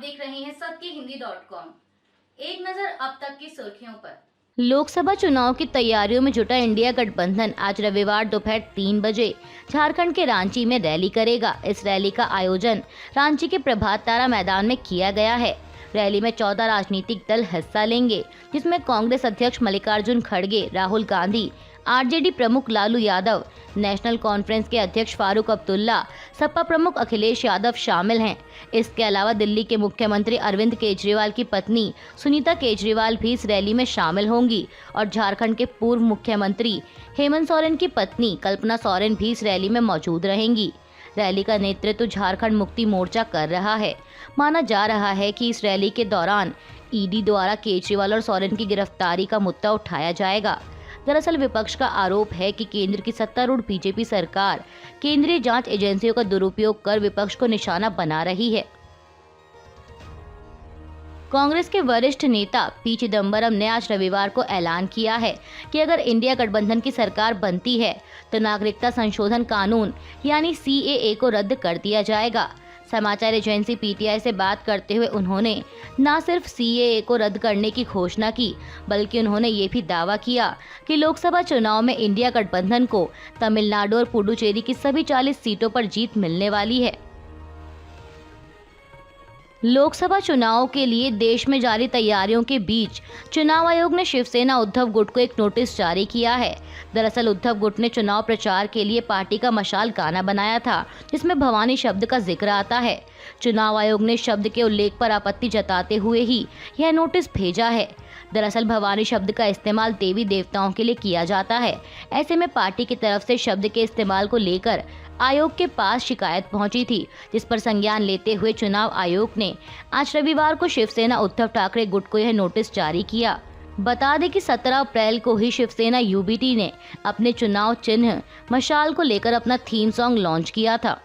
देख रहे हैं सबकीहिंदी.com। एक नजर अब तक की सुर्खियों पर। लोकसभा चुनाव की तैयारियों में जुटा इंडिया गठबंधन आज रविवार दोपहर 3 बजे झारखंड के रांची में रैली करेगा। इस रैली का आयोजन रांची के प्रभात तारा मैदान में किया गया है। रैली में 14 राजनीतिक दल हिस्सा लेंगे, जिसमें कांग्रेस अध्यक्ष मल्लिकार्जुन खड़गे, राहुल गांधी, आरजेडी प्रमुख लालू यादव, नेशनल कॉन्फ्रेंस के अध्यक्ष फारूक अब्दुल्ला, सपा प्रमुख अखिलेश यादव शामिल हैं। इसके अलावा दिल्ली के मुख्यमंत्री अरविंद केजरीवाल की पत्नी सुनीता केजरीवाल भी इस रैली में शामिल होंगी और झारखंड के पूर्व मुख्यमंत्री हेमंत सोरेन की पत्नी कल्पना सोरेन भी इस रैली में मौजूद रहेंगी। रैली का नेतृत्व झारखंड मुक्ति मोर्चा कर रहा है। माना जा रहा है कि इस रैली के दौरान ईडी द्वारा केजरीवाल और सोरेन की गिरफ्तारी का मुद्दा उठाया जाएगा। दरअसल विपक्ष का आरोप है कि केंद्र की सत्तारूढ़ बीजेपी सरकार केंद्रीय जांच एजेंसियों का दुरुपयोग कर विपक्ष को निशाना बना रही है। कांग्रेस के वरिष्ठ नेता पी चिदम्बरम ने आज रविवार को ऐलान किया है कि अगर इंडिया गठबंधन की सरकार बनती है तो नागरिकता संशोधन कानून यानी CAA को रद्द कर दिया जाएगा। समाचार एजेंसी PTI से बात करते हुए उन्होंने न सिर्फ CAA को रद्द करने की घोषणा की, बल्कि उन्होंने ये भी दावा किया कि लोकसभा चुनाव में इंडिया गठबंधन को तमिलनाडु और पुडुचेरी की सभी 40 सीटों पर जीत मिलने वाली है। लोकसभा चुनाव के लिए देश में जारी तैयारियों के बीच चुनाव आयोग ने शिवसेना उद्धव गुट को एक नोटिस जारी किया है। दरअसल उद्धव गुट ने चुनाव प्रचार के लिए पार्टी का मशाल गाना बनाया था, जिसमें भवानी शब्द का जिक्र आता है। चुनाव आयोग ने शब्द के उल्लेख पर आपत्ति जताते हुए ही यह नोटिस भेजा है। दरअसल भवानी शब्द का इस्तेमाल देवी देवताओं के लिए किया जाता है। ऐसे में पार्टी की तरफ से शब्द के इस्तेमाल को लेकर आयोग के पास शिकायत पहुंची थी, जिस पर संज्ञान लेते हुए चुनाव आयोग ने आज रविवार को शिवसेना उद्धव ठाकरे गुट को यह नोटिस जारी किया। बता दें कि 17 अप्रैल को ही शिवसेना UBT ने अपने चुनाव चिन्ह मशाल को लेकर अपना थीम सॉन्ग लॉन्च किया था।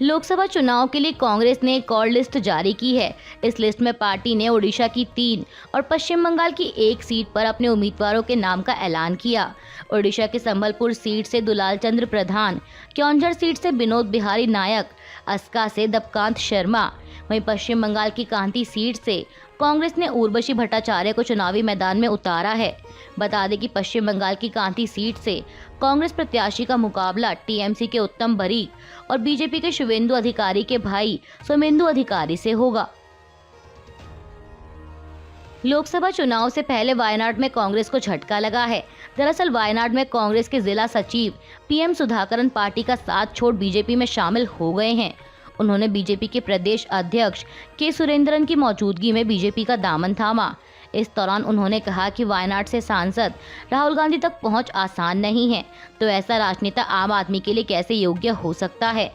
लोकसभा चुनाव के लिए कांग्रेस ने एक और लिस्ट जारी की है। इस लिस्ट में पार्टी ने ओडिशा की 3 और पश्चिम बंगाल की 1 सीट पर अपने उम्मीदवारों के नाम का ऐलान किया। ओडिशा के संबलपुर सीट से दुलाल चंद्र प्रधान, क्योंझर सीट से विनोद बिहारी नायक, अस्का से दबकांत शर्मा, वहीं पश्चिम बंगाल की कांती सीट से कांग्रेस ने उर्वशी भट्टाचार्य को चुनावी मैदान में उतारा है। बता दें कि पश्चिम बंगाल की कांती सीट से कांग्रेस प्रत्याशी का मुकाबला TMC के उत्तम बरीक और बीजेपी के शुभेंदु अधिकारी के भाई सोमेंदु अधिकारी से होगा। लोकसभा चुनाव से पहले वायनाड में कांग्रेस को झटका लगा है। दरअसल वायनाड में कांग्रेस के जिला सचिव PM सुधाकरन पार्टी का साथ छोड़ बीजेपी में शामिल हो गए हैं। उन्होंने बीजेपी के प्रदेश अध्यक्ष के सुरेंद्रन की मौजूदगी में बीजेपी का दामन थामा। इस दौरान उन्होंने कहा कि वायनाड से सांसद राहुल गांधी तक पहुंच आसान नहीं है, तो ऐसा राजनेता आम आदमी के लिए कैसे योग्य हो सकता है।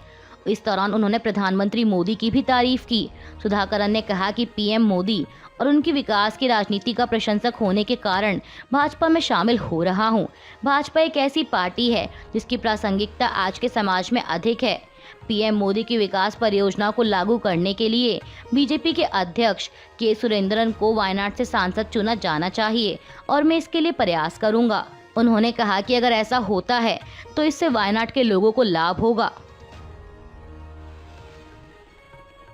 इस दौरान उन्होंने प्रधानमंत्री मोदी की भी तारीफ की। सुधाकरन ने कहा कि PM मोदी और उनकी विकास की राजनीति का प्रशंसक होने के कारण भाजपा में शामिल हो रहा हूं। भाजपा एक ऐसी पार्टी है जिसकी प्रासंगिकता आज के समाज में अधिक है। PM मोदी की विकास परियोजनाओं को लागू करने के लिए बीजेपी के अध्यक्ष के सुरेंद्रन को वायनाड से सांसद चुना जाना चाहिए और मैं इसके लिए प्रयास करूंगा। उन्होंने कहा कि अगर ऐसा होता है तो इससे वायनाड के लोगों को लाभ होगा।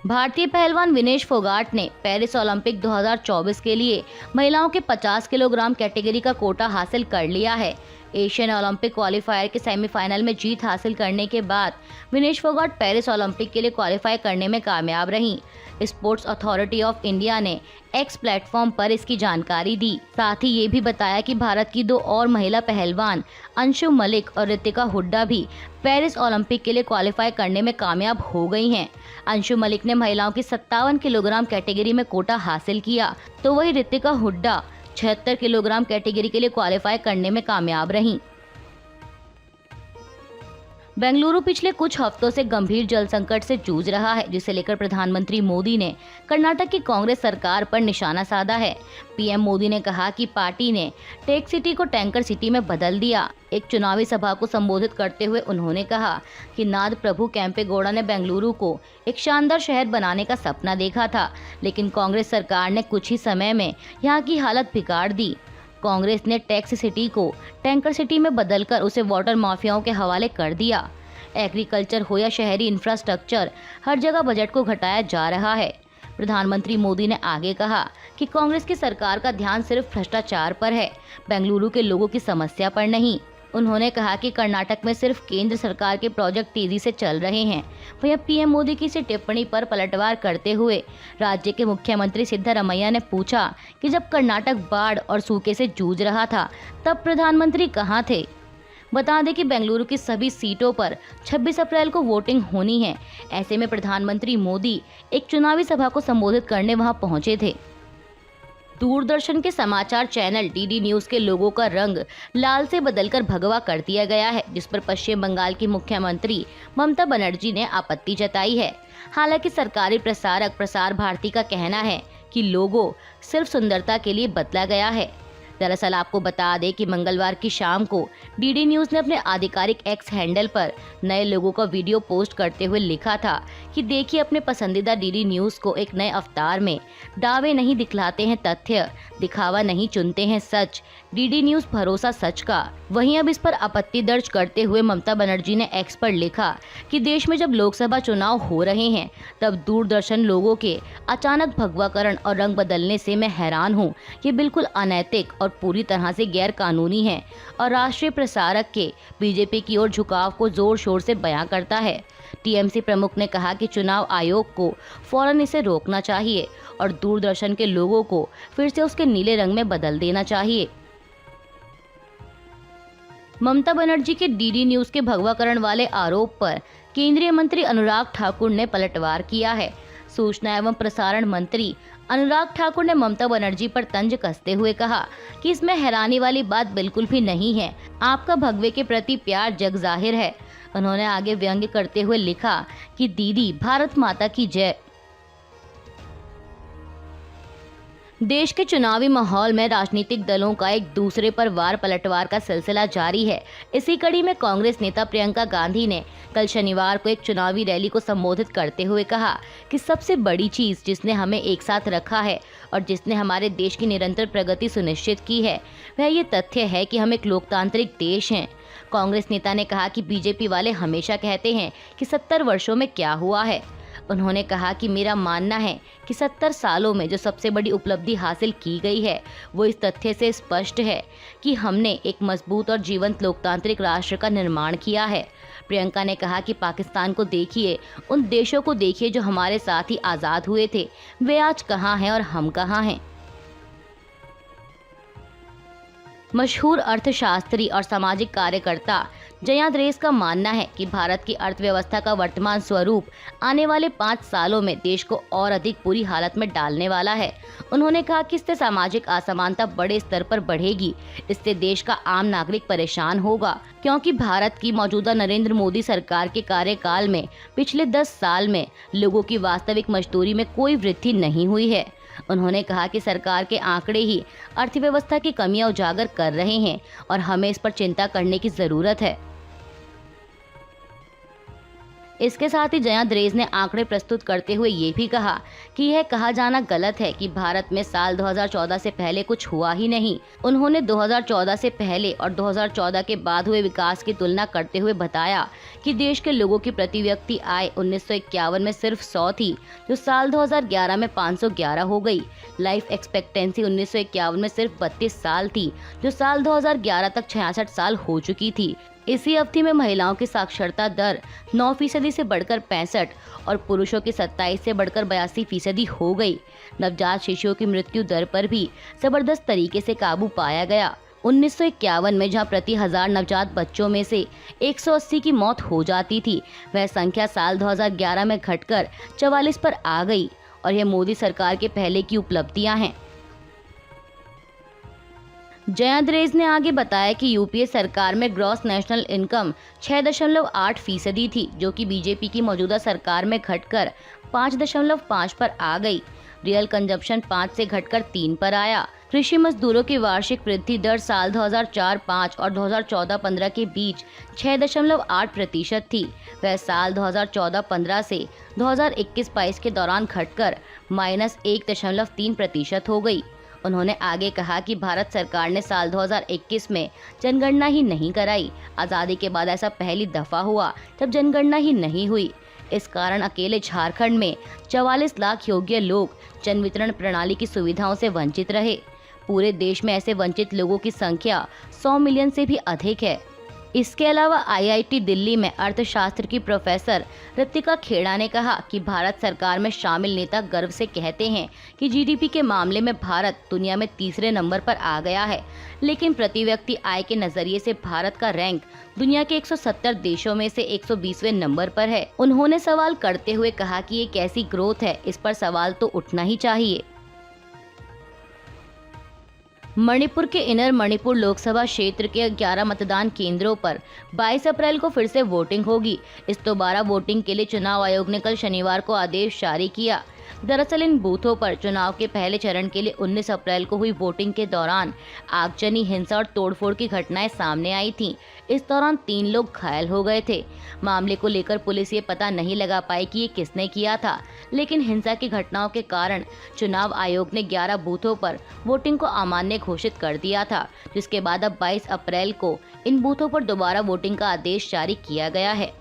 भारतीय पहलवान विनेश फोगाट ने पेरिस ओलंपिक 2024 के लिए महिलाओं के 50 किलोग्राम कैटेगरी का कोटा हासिल कर लिया है। एशियन ओलंपिक क्वालिफायर के सेमीफाइनल में जीत हासिल करने के बाद विनेश फोगाट पेरिस ओलंपिक के लिए क्वालिफाई करने में कामयाब रहीं। स्पोर्ट्स अथॉरिटी ऑफ इंडिया ने X प्लेटफॉर्म पर इसकी जानकारी दी। साथ ही ये भी बताया कि भारत की 2 और महिला पहलवान अंशु मलिक और ऋतिका हुड्डा भी पेरिस ओलंपिक के लिए क्वालिफाई करने में कामयाब हो गई हैं। अंशु मलिक ने महिलाओं की 57 किलोग्राम कैटेगरी में कोटा हासिल किया, तो वही ऋतिका हुड्डा 76 किलोग्राम कैटेगरी के लिए क्वालिफाई करने में कामयाब रहीं। बेंगलुरु पिछले कुछ हफ्तों से गंभीर जल संकट से जूझ रहा है, जिसे लेकर प्रधानमंत्री मोदी ने कर्नाटक की कांग्रेस सरकार पर निशाना साधा है। PM मोदी ने कहा कि पार्टी ने टेक सिटी को टैंकर सिटी में बदल दिया। एक चुनावी सभा को संबोधित करते हुए उन्होंने कहा कि नाद प्रभु कैंपेगौड़ा ने बेंगलुरु को एक शानदार शहर बनाने का सपना देखा था, लेकिन कांग्रेस सरकार ने कुछ ही समय में यहाँ की हालत बिगाड़ दी। कांग्रेस ने टैक्स सिटी को टैंकर सिटी में बदलकर उसे वाटर माफियाओं के हवाले कर दिया। एग्रीकल्चर हो या शहरी इंफ्रास्ट्रक्चर, हर जगह बजट को घटाया जा रहा है। प्रधानमंत्री मोदी ने आगे कहा कि कांग्रेस की सरकार का ध्यान सिर्फ भ्रष्टाचार पर है, बेंगलुरु के लोगों की समस्या पर नहीं। उन्होंने कहा कि कर्नाटक में सिर्फ केंद्र सरकार के प्रोजेक्ट तेजी से चल रहे हैं। वहीं पीएम मोदी की इस टिप्पणी पर पलटवार करते हुए राज्य के मुख्यमंत्री सिद्धरमैया ने पूछा कि जब कर्नाटक बाढ़ और सूखे से जूझ रहा था तब प्रधानमंत्री कहां थे। बता दें कि बेंगलुरु की सभी सीटों पर 26 अप्रैल को वोटिंग होनी है। ऐसे में प्रधानमंत्री मोदी एक चुनावी सभा को संबोधित करने वहां पहुंचे थे। दूरदर्शन के समाचार चैनल डीडी न्यूज के लोगों का रंग लाल से बदलकर भगवा कर दिया गया है, जिस पर पश्चिम बंगाल की मुख्यमंत्री ममता बनर्जी ने आपत्ति जताई है। हालांकि सरकारी प्रसारक प्रसार भारती का कहना है कि लोगो सिर्फ सुंदरता के लिए बदला गया है। दरअसल आपको बता दें कि मंगलवार की शाम को डीडी न्यूज ने अपने आधिकारिक एक्स हैंडल पर नए लोगों का वीडियो पोस्ट करते हुए लिखा था कि देखिए अपने पसंदीदा डीडी न्यूज को एक नए अवतार में। दावे नहीं दिखलाते हैं तथ्य, दिखावा नहीं चुनते हैं सच, डीडी न्यूज भरोसा सच का। वहीं अब इस पर आपत्ति दर्ज करते हुए ममता बनर्जी ने एक्स पर लिखा कि देश में जब लोकसभा चुनाव हो रहे हैं तब दूरदर्शन लोगों के अचानक भगवाकरण और रंग बदलने से मैं हैरान हूँ। ये बिल्कुल अनैतिक और पूरी तरह से गैर कानूनी है और राष्ट्रीय प्रसारक के बीजेपी की ओर झुकाव को जोर शोर से बयां करता है। टीएमसी प्रमुख ने कहा कि चुनाव आयोग को फौरन इसे रोकना चाहिए और दूरदर्शन के लोगों को फिर से उसके नीले रंग में बदल देना चाहिए। ममता बनर्जी के डीडी न्यूज के भगवाकरण वाले आरोप पर केंद्रीय मंत्री अनुराग ठाकुर ने पलटवार किया है। सूचना एवं प्रसारण मंत्री अनुराग ठाकुर ने ममता बनर्जी पर तंज कसते हुए कहा कि इसमें हैरानी वाली बात बिल्कुल भी नहीं है, आपका भगवे के प्रति प्यार जग जाहिर है। उन्होंने आगे व्यंग्य करते हुए लिखा कि दीदी भारत माता की जय। देश के चुनावी माहौल में राजनीतिक दलों का एक दूसरे पर वार पलटवार का सिलसिला जारी है। इसी कड़ी में कांग्रेस नेता प्रियंका गांधी ने कल शनिवार को एक चुनावी रैली को संबोधित करते हुए कहा कि सबसे बड़ी चीज जिसने हमें एक साथ रखा है और जिसने हमारे देश की निरंतर प्रगति सुनिश्चित की है वह ये तथ्य है कि हम एक लोकतांत्रिक देश हैं। कांग्रेस नेता ने कहा कि बीजेपी वाले हमेशा कहते हैं कि 70 वर्षों में क्या हुआ है। उन्होंने कहा कि मेरा मानना है कि 70 सालों में जो सबसे बड़ी उपलब्धि हासिल की गई है वो इस तथ्य से स्पष्ट है कि हमने एक मजबूत और जीवंत लोकतांत्रिक राष्ट्र का निर्माण किया है। प्रियंका ने कहा कि पाकिस्तान को देखिए, उन देशों को देखिए जो हमारे साथ ही आज़ाद हुए थे, वे आज कहाँ हैं और हम कहाँ हैं। मशहूर अर्थशास्त्री और सामाजिक कार्यकर्ता जयंत रेस का मानना है कि भारत की अर्थव्यवस्था का वर्तमान स्वरूप आने वाले 5 सालों में देश को और अधिक बुरी हालत में डालने वाला है। उन्होंने कहा कि इससे सामाजिक असमानता बड़े स्तर पर बढ़ेगी, इससे देश का आम नागरिक परेशान होगा, क्योंकि भारत की मौजूदा नरेंद्र मोदी सरकार के कार्यकाल में पिछले 10 साल में लोगों की वास्तविक मजदूरी में कोई वृद्धि नहीं हुई है। उन्होंने कहा कि सरकार के आंकड़े ही अर्थव्यवस्था की कमियां उजागर कर रहे हैं और हमें इस पर चिंता करने की जरूरत है। इसके साथ ही जयंत रेस ने आंकड़े प्रस्तुत करते हुए ये भी कहा कि यह कहा जाना गलत है कि भारत में साल 2014 से पहले कुछ हुआ ही नहीं। उन्होंने 2014 से पहले और 2014 के बाद हुए विकास की तुलना करते हुए बताया कि देश के लोगों की प्रति व्यक्ति आय 1951 में सिर्फ 100 थी, जो साल 2011 में 511 हो गई। लाइफ एक्सपेक्टेंसी 1951 में सिर्फ 32 साल थी, जो साल 2011 तक 66 साल हो चुकी थी। इसी अवधि में महिलाओं की साक्षरता दर 9% से बढ़कर 65 और पुरुषों की 27 से बढ़कर 82% हो गई। नवजात शिशुओं की मृत्यु दर पर भी जबरदस्त तरीके से काबू पाया गया। 1951 में जहां प्रति 1000 नवजात बच्चों में से 180 की मौत हो जाती थी, वह संख्या साल 2011 में घटकर 44 पर आ गई और यह मोदी सरकार के पहले की उपलब्धियां हैं। जयंत रेस ने आगे बताया कि यूपीए सरकार में ग्रॉस नेशनल इनकम 6.8% थी, जो कि बीजेपी की मौजूदा सरकार में घटकर 5.5 पर आ गई। रियल कंजप्शन 5 से घटकर 3 पर आया। कृषि मजदूरों की वार्षिक वृद्धि दर साल 2004-05 और 2014-15 के बीच 6.8% थी। वह साल 2014-15 से 2021-22 के दौरान घटकर -1.3% हो गई। उन्होंने आगे कहा कि भारत सरकार ने साल 2021 में जनगणना ही नहीं कराई। आज़ादी के बाद ऐसा पहली दफा हुआ जब जनगणना ही नहीं हुई। इस कारण अकेले झारखंड में 44 लाख योग्य लोग जन वितरण प्रणाली की सुविधाओं से वंचित रहे। पूरे देश में ऐसे वंचित लोगों की संख्या 100 मिलियन से भी अधिक है। इसके अलावा आईआईटी दिल्ली में अर्थशास्त्र की प्रोफेसर ऋतिका खेड़ा ने कहा कि भारत सरकार में शामिल नेता गर्व से कहते हैं कि जीडीपी के मामले में भारत दुनिया में तीसरे नंबर पर आ गया है, लेकिन प्रति व्यक्ति आय के नजरिए से भारत का रैंक दुनिया के 170 देशों में से 120वें नंबर पर है। उन्होंने सवाल करते हुए कहा कि ये कैसी ग्रोथ है, इस पर सवाल तो उठना ही चाहिए। मणिपुर के इनर मणिपुर लोकसभा क्षेत्र के 11 मतदान केंद्रों पर 22 अप्रैल को फिर से वोटिंग होगी। इस दोबारा वोटिंग के लिए चुनाव आयोग ने कल शनिवार को आदेश जारी किया। दरअसल इन बूथों पर चुनाव के पहले चरण के लिए 19 अप्रैल को हुई वोटिंग के दौरान आगजनी, हिंसा और तोड़फोड़ की घटनाएं सामने आई थीं। इस दौरान 3 लोग घायल हो गए थे। मामले को लेकर पुलिस ये पता नहीं लगा पाई कि ये किसने किया था, लेकिन हिंसा की घटनाओं के कारण चुनाव आयोग ने 11 बूथों पर वोटिंग को अमान्य घोषित कर दिया था, जिसके बाद अब 22 अप्रैल को इन बूथों पर दोबारा वोटिंग का आदेश जारी किया गया है।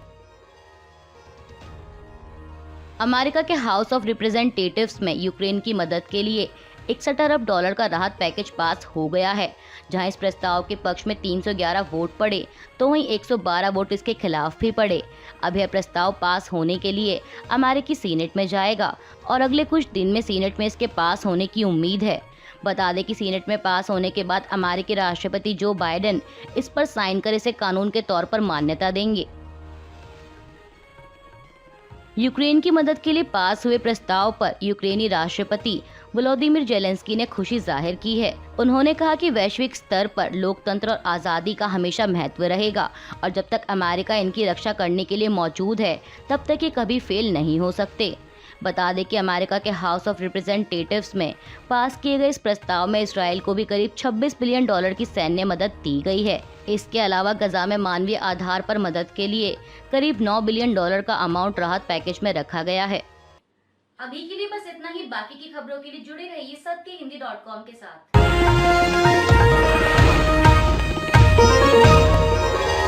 अमेरिका के हाउस ऑफ रिप्रेजेंटेटिव्स में यूक्रेन की मदद के लिए 61 अरब डॉलर का राहत पैकेज पास हो गया है, जहां इस प्रस्ताव के पक्ष में 311 वोट पड़े तो वहीं 112 वोट इसके खिलाफ भी पड़े। अब यह प्रस्ताव पास होने के लिए अमेरिकी सीनेट में जाएगा और अगले कुछ दिन में सीनेट में इसके पास होने की उम्मीद है। बता दें कि सीनेट में पास होने के बाद अमेरिकी राष्ट्रपति जो बाइडेन इस पर साइन कर इसे कानून के तौर पर मान्यता देंगे। यूक्रेन की मदद के लिए पास हुए प्रस्ताव पर यूक्रेनी राष्ट्रपति वोलोदिमीर जेलेंस्की ने खुशी जाहिर की है। उन्होंने कहा कि वैश्विक स्तर पर लोकतंत्र और आज़ादी का हमेशा महत्व रहेगा और जब तक अमेरिका इनकी रक्षा करने के लिए मौजूद है, तब तक ये कभी फेल नहीं हो सकते। बता दें कि अमेरिका के हाउस ऑफ रिप्रेजेंटेटिव्स में पास किए गए इस प्रस्ताव में इजराइल को भी करीब 26 बिलियन डॉलर की सैन्य मदद दी गई है। इसके अलावा गजा में मानवीय आधार पर मदद के लिए करीब 9 बिलियन डॉलर का अमाउंट राहत पैकेज में रखा गया है। अभी के लिए बस इतना ही। बाकी की खबरों के लिए जुड़े रहिए सत्य हिंदी.com के साथ।